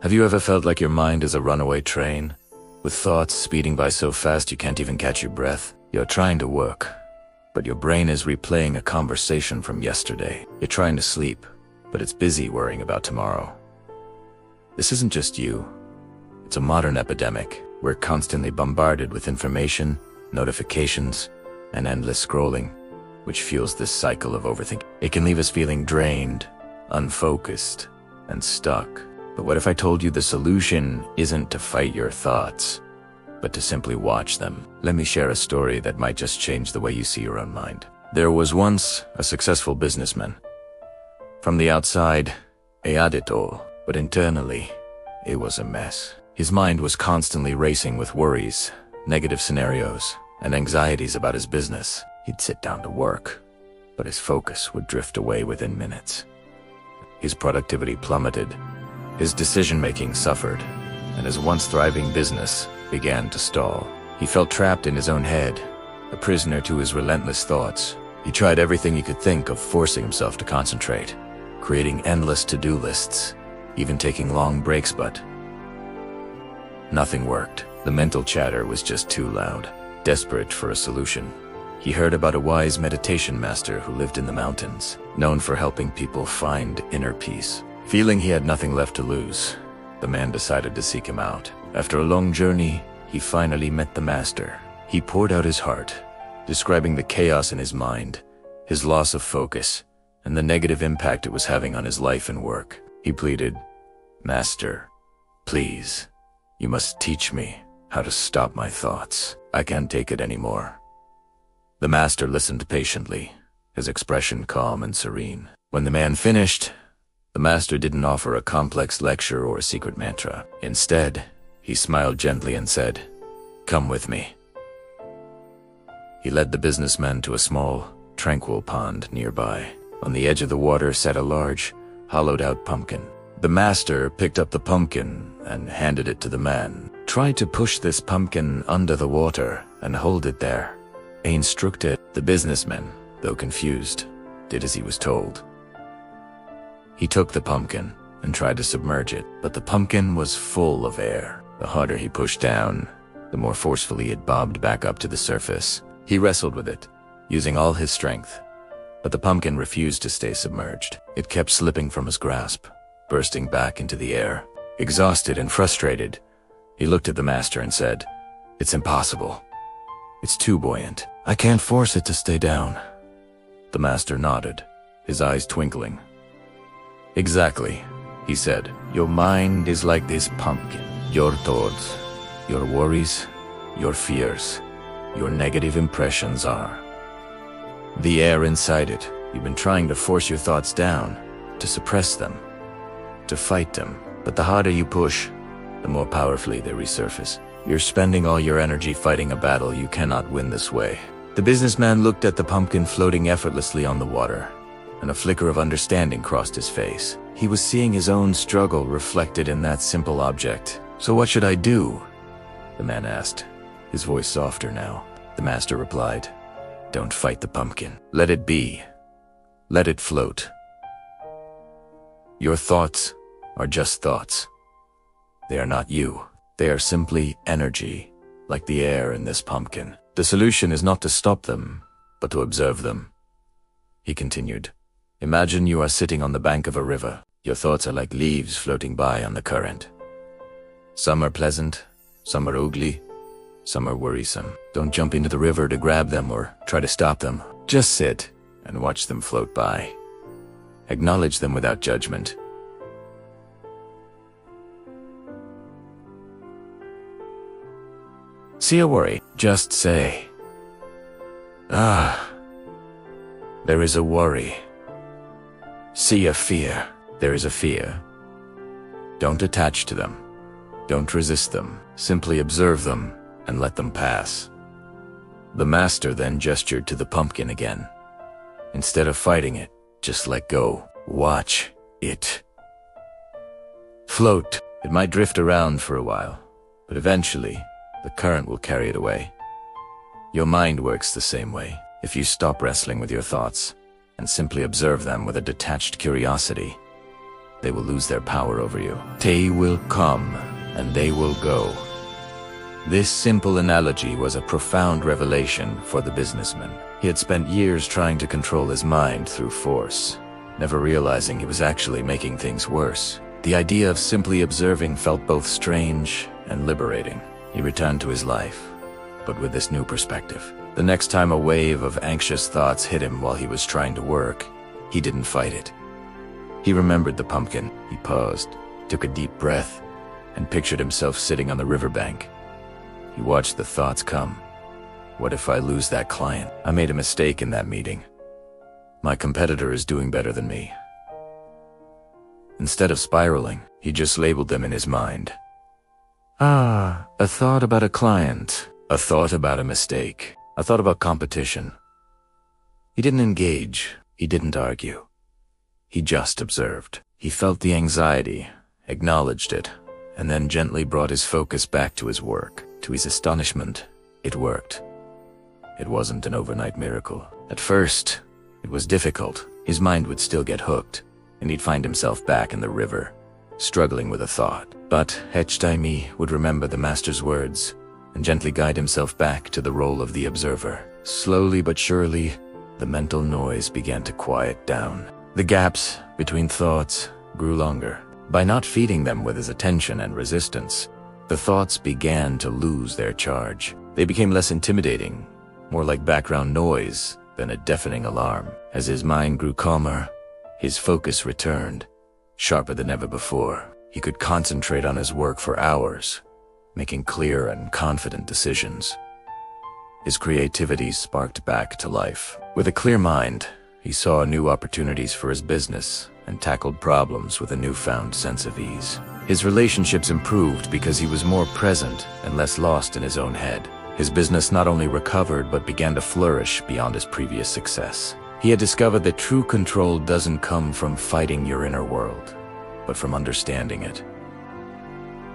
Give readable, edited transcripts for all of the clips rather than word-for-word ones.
Have you ever felt like your mind is a runaway train, with thoughts speeding by so fast you can't even catch your breath? You're trying to work, but your brain is replaying a conversation from yesterday. You're trying to sleep, but it's busy worrying about tomorrow. This isn't just you. It's a modern epidemic. We're constantly bombarded with information, notifications, and endless scrolling, which fuels this cycle of overthinking. It can leave us feeling drained, unfocused, and stuck. But what if I told you the solution isn't to fight your thoughts, but to simply watch them? Let me share a story that might just change the way you see your own mind. There was once a successful businessman. From the outside, he had it all, but internally, it was a mess. His mind was constantly racing with worries, negative scenarios, and anxieties about his business. He'd sit down to work, but his focus would drift away within minutes. His productivity plummeted, his decision-making suffered, and his once thriving business began to stall. He felt trapped in his own head, a prisoner to his relentless thoughts. He tried everything he could think of, forcing himself to concentrate, creating endless to-do lists, even taking long breaks, but nothing worked. The mental chatter was just too loud. Desperate for a solution, he heard about a wise meditation master who lived in the mountains, known for helping people find inner peace. Feeling he had nothing left to lose, the man decided to seek him out. After a long journey, he finally met the master. He poured out his heart, describing the chaos in his mind, his loss of focus, and the negative impact it was having on his life and work. He pleaded, "Master, please, you must teach me how to stop my thoughts. I can't take it anymore." The master listened patiently, his expression calm and serene. When the man finished, the master didn't offer a complex lecture or a secret mantra. Instead, he smiled gently and said, "Come with me." He led the businessman to a small, tranquil pond nearby. On the edge of the water sat a large, hollowed-out pumpkin. The master picked up the pumpkin and handed it to the man. "Try to push this pumpkin under the water and hold it there," he instructed. The businessman, though confused, did as he was told. He took the pumpkin and tried to submerge it, but the pumpkin was full of air. The harder he pushed down, the more forcefully it bobbed back up to the surface. He wrestled with it, using all his strength, but the pumpkin refused to stay submerged. It kept slipping from his grasp, bursting back into the air. Exhausted and frustrated, he looked at the master and said, "It's impossible. It's too buoyant. I can't force it to stay down." The master nodded, his eyes twinkling. "Exactly," he said. "Your mind is like this pumpkin. Your thoughts, your worries, your fears, your negative impressions are the air inside it. You've been trying to force your thoughts down, to suppress them, to fight them. But the harder you push, the more powerfully they resurface. You're spending all your energy fighting a battle you cannot win this way." The businessman looked at the pumpkin floating effortlessly on the water, and a flicker of understanding crossed his face. He was seeing his own struggle reflected in that simple object. "So what should I do?" the man asked, his voice softer now. The master replied, "Don't fight the pumpkin. Let it be. Let it float. Your thoughts are just thoughts. They are not you. They are simply energy, like the air in this pumpkin. The solution is not to stop them, but to observe them." He continued, "Imagine you are sitting on the bank of a river. Your thoughts are like leaves floating by on the current. Some are pleasant, some are ugly, some are worrisome. Don't jump into the river to grab them or try to stop them. Just sit and watch them float by. Acknowledge them without judgment. See a worry, just say, 'Ah, there is a worry.' See a fear, there is a fear. Don't attach to them. Don't resist them. Simply observe them and let them pass." The master then gestured to the pumpkin again. Instead of fighting it, just let go. Watch it float. It might drift around for a while, but eventually, the current will carry it away. Your mind works the same way. If you stop wrestling with your thoughts and simply observe them with a detached curiosity, they will lose their power over you. They will come, and they will go. This simple analogy was a profound revelation for the businessman. He had spent years trying to control his mind through force, never realizing he was actually making things worse. The idea of simply observing felt both strange and liberating. He returned to his life, but with this new perspective. The next time a wave of anxious thoughts hit him while he was trying to work, he didn't fight it. He remembered the pumpkin. He paused, took a deep breath, and pictured himself sitting on the riverbank. He watched the thoughts come. What if I lose that client? I made a mistake in that meeting. My competitor is doing better than me. Instead of spiraling, he just labeled them in his mind. A thought about a client, a thought about a mistake, a thought about competition. He didn't engage, he didn't argue. He just observed. He felt the anxiety, acknowledged it, and then gently brought his focus back to his work. To his astonishment, it worked. It wasn't an overnight miracle. At first, it was difficult. His mind would still get hooked, and he'd find himself back in the river, struggling with a thought. But Hechtaimi would remember the master's words and gently guide himself back to the role of the observer. Slowly but surely, the mental noise began to quiet down. The gaps between thoughts grew longer. By not feeding them with his attention and resistance, the thoughts began to lose their charge. They became less intimidating, more like background noise than a deafening alarm. As his mind grew calmer, his focus returned, sharper than ever before. He could concentrate on his work for hours, making clear and confident decisions. His creativity sparked back to life. With a clear mind, he saw new opportunities for his business and tackled problems with a newfound sense of ease. His relationships improved because he was more present and less lost in his own head. His business not only recovered but began to flourish beyond his previous success. He had discovered that true control doesn't come from fighting your inner world, but from understanding it.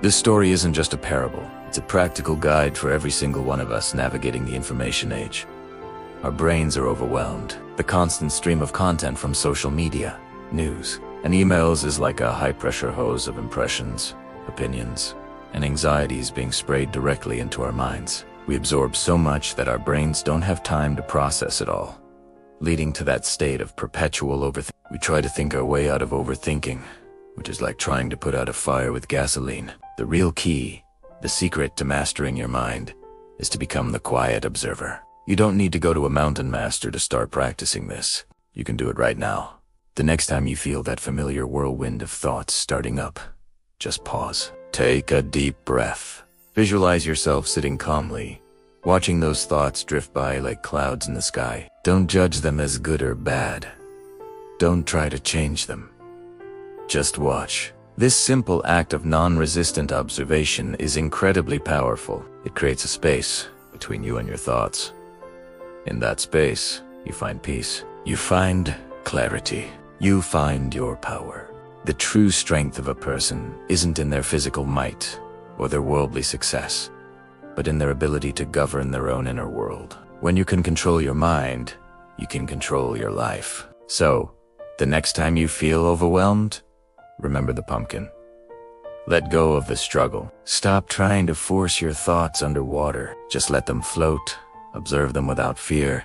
This story isn't just a parable. It's a practical guide for every single one of us navigating the information age. Our brains are overwhelmed. The constant stream of content from social media, news, and emails is like a high-pressure hose of impressions, opinions, and anxieties being sprayed directly into our minds. We absorb so much that our brains don't have time to process it all, leading to that state of perpetual overthinking. We try to think our way out of overthinking, which is like trying to put out a fire with gasoline. The real key, the secret to mastering your mind, is to become the quiet observer. You don't need to go to a mountain master to start practicing this. You can do it right now. The next time you feel that familiar whirlwind of thoughts starting up, just pause. Take a deep breath. Visualize yourself sitting calmly, watching those thoughts drift by like clouds in the sky. Don't judge them as good or bad. Don't try to change them. Just watch. This simple act of non-resistant observation is incredibly powerful. It creates a space between you and your thoughts. In that space, you find peace. You find clarity. You find your power. The true strength of a person isn't in their physical might or their worldly success, but in their ability to govern their own inner world. When you can control your mind, you can control your life. So, the next time you feel overwhelmed, remember the pumpkin. Let go of the struggle. Stop trying to force your thoughts underwater. Just let them float, observe them without fear,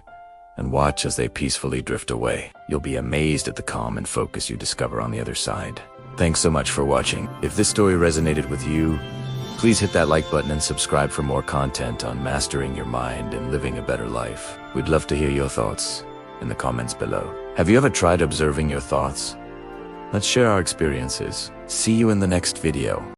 and watch as they peacefully drift away. You'll be amazed at the calm and focus you discover on the other side. Thanks so much for watching. If this story resonated with you, please hit that like button and subscribe for more content on mastering your mind and living a better life. We'd love to hear your thoughts in the comments below. Have you ever tried observing your thoughts? Let's share our experiences. See you in the next video.